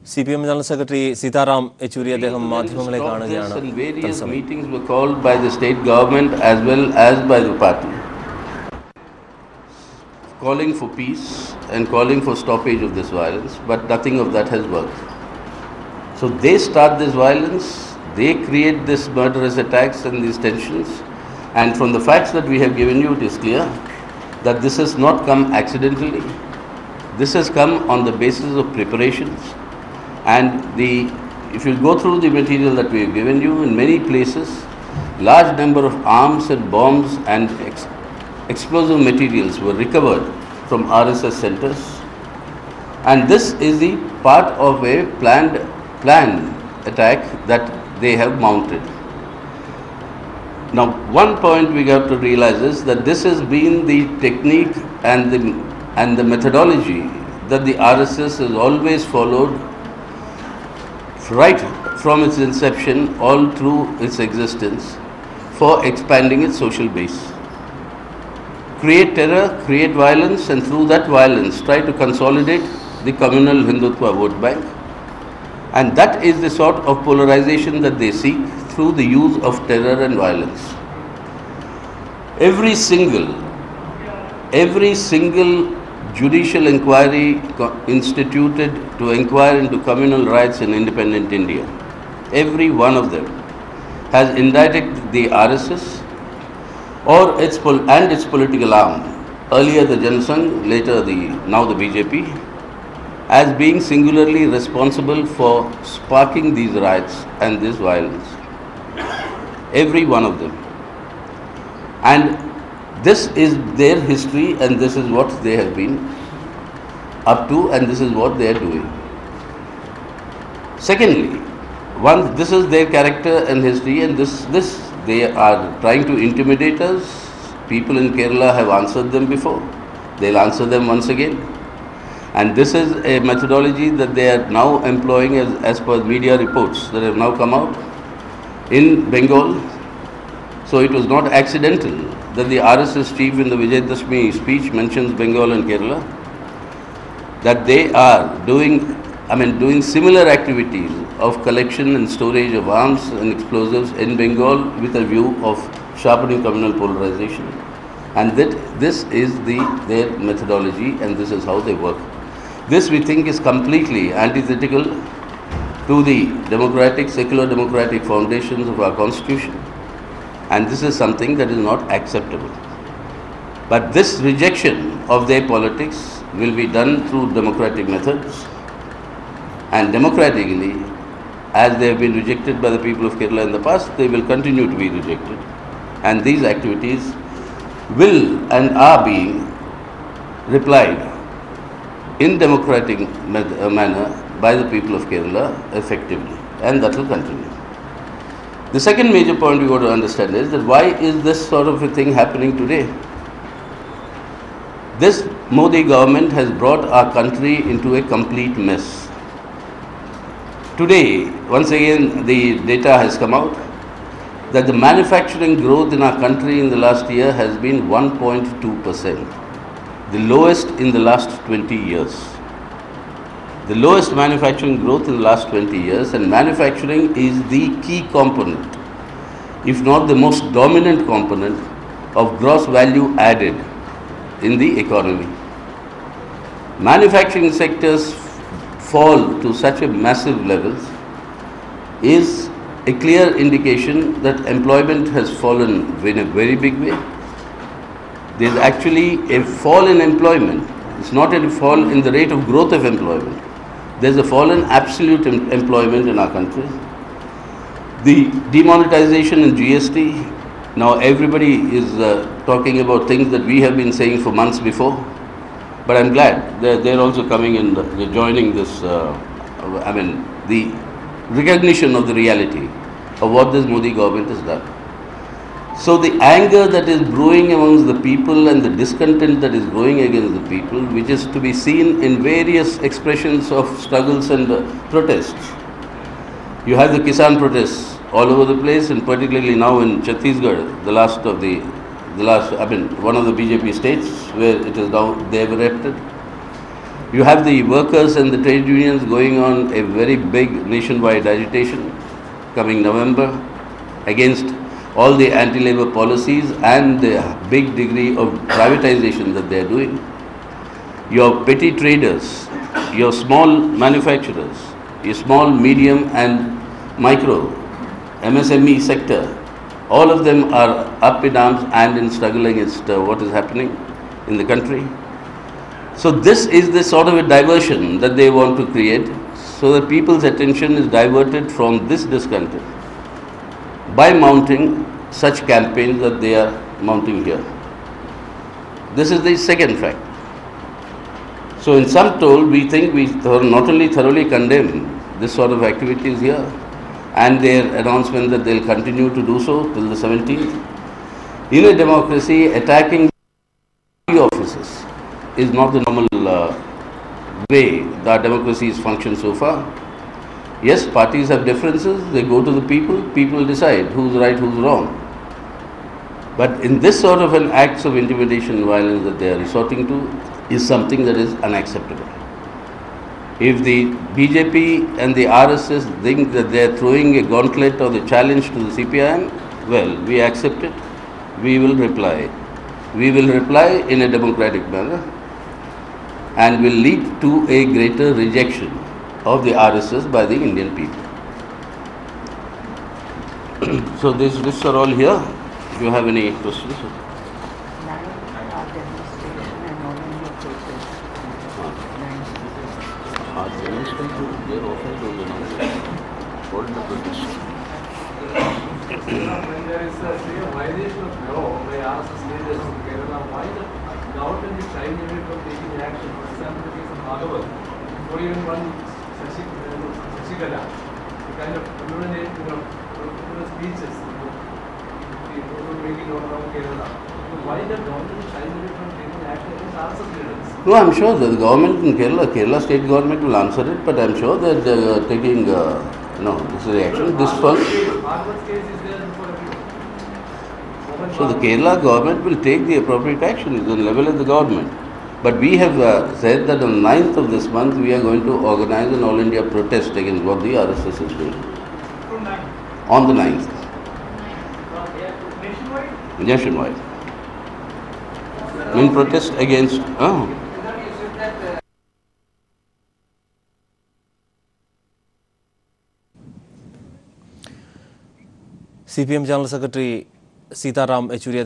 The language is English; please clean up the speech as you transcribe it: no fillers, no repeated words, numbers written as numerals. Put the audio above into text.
CPM General Secretary Sitaram Yechury and various meetings were called by the state government as well as by the party, calling for peace and calling for stoppage of this violence, but nothing of that has worked. So they start this violence, they create this murderous attacks and these tensions, and from the facts that we have given you, it is clear that this has not come accidentally. This has come on the basis of preparations, and if you go through the material that we have given you, in many places, large number of arms and bombs and explosive materials were recovered from RSS centers, and this is the part of a planned attack that they have mounted. Now, one point we have to realize is that this has been the technique and the methodology that the RSS has always followed right from its inception all through its existence for expanding its social base. Create terror, create violence, and through that violence try to consolidate the communal Hindutva vote bank. And that is the sort of polarization that they seek through the use of terror and violence. Every single judicial inquiry instituted to inquire into communal rights in independent India, every one of them has indicted the RSS or its political arm, earlier the Janasangh, later now the BJP, as being singularly responsible for sparking these riots and this violence. Every one of them. And this is their history, and this is what they have been up to, and this is what they are doing. Secondly, this is their character and history, and this they are trying to intimidate us. People in Kerala have answered them before. They'll answer them once again. And this is a methodology that they are now employing as per media reports that have now come out in Bengal. So it was not accidental that the RSS chief in the Vijayadashmi speech mentions Bengal and Kerala, that they are doing similar activities of collection and storage of arms and explosives in Bengal with a view of sharpening communal polarization. And that this is their methodology, and this is how they work. This, we think, is completely antithetical to the secular democratic foundations of our constitution. And this is something that is not acceptable. But this rejection of their politics will be done through democratic methods, and democratically, as they have been rejected by the people of Kerala in the past, they will continue to be rejected. And these activities will and are being replied in democratic manner by the people of Kerala effectively, and that will continue. The second major point we want to understand is that why is this sort of a thing happening today? This Modi government has brought our country into a complete mess. Today, once again, the data has come out that the manufacturing growth in our country in the last year has been 1.2%, the lowest in the last 20 years. The lowest manufacturing growth in the last 20 years, and manufacturing is the key component, if not the most dominant component, of gross value added in the economy. Manufacturing sectors fall to such a massive levels is a clear indication that employment has fallen in a very big way. There is actually a fall in employment. It's not a fall in the rate of growth of employment. There's a fall in absolute employment in our country. The demonetization in GST, now everybody is talking about things that we have been saying for months before, but I'm glad they're also coming in, they're joining this, the recognition of the reality of what this Modi government has done. So the anger that is brewing amongst the people and the discontent that is growing against the people, which is to be seen in various expressions of struggles and protests. You have the Kisan protests all over the place, and particularly now in Chhattisgarh, one of the BJP states where it is now they have erupted. You have the workers and the trade unions going on a very big nationwide agitation coming November against all the anti-labor policies and the big degree of privatization that they are doing. Your petty traders, your small manufacturers, your small, medium and micro MSME sector, all of them are up in arms and in struggle against what is happening in the country. So this is the sort of a diversion that they want to create, so that people's attention is diverted from this discontent by mounting such campaigns that they are mounting here. This is the second fact. So in sum told, we think we not only thoroughly condemn this sort of activities here and their announcement that they'll continue to do so till the 17th. In a democracy, attacking offices is not the normal way that democracies function so far. Yes, parties have differences, they go to the people, people decide who's right, who's wrong. But in this sort of an acts of intimidation and violence that they are resorting to is something that is unacceptable. If the BJP and the RSS think that they are throwing a gauntlet or the challenge to the CPIM, well, we accept it, we will reply. We will reply in a democratic manner and will lead to a greater rejection of the RSS by the Indian people. So these lists are all here. If you have any questions? When there is a violation of law by RSS leaders in Kerala, why the government is shying away from taking action? For example, the case of Bhagavat, or even one Shashikala, the kind of illuminate, speeches, people making out around Kerala. Why the government is shying away from taking action against RSS leaders? No, I'm sure that the government in Kerala state government will answer it, but I'm sure that they are taking this reaction. This first. Bhagavat's case is there before everyone. So the Kerala government will take the appropriate action. It's on the level of the government. But we have said that on 9th of this month we are going to organize an all India protest against what the RSS is doing. On the 9th. Nationwide? Nationwide. In protest against. CPM General Secretary Sitaram Yechury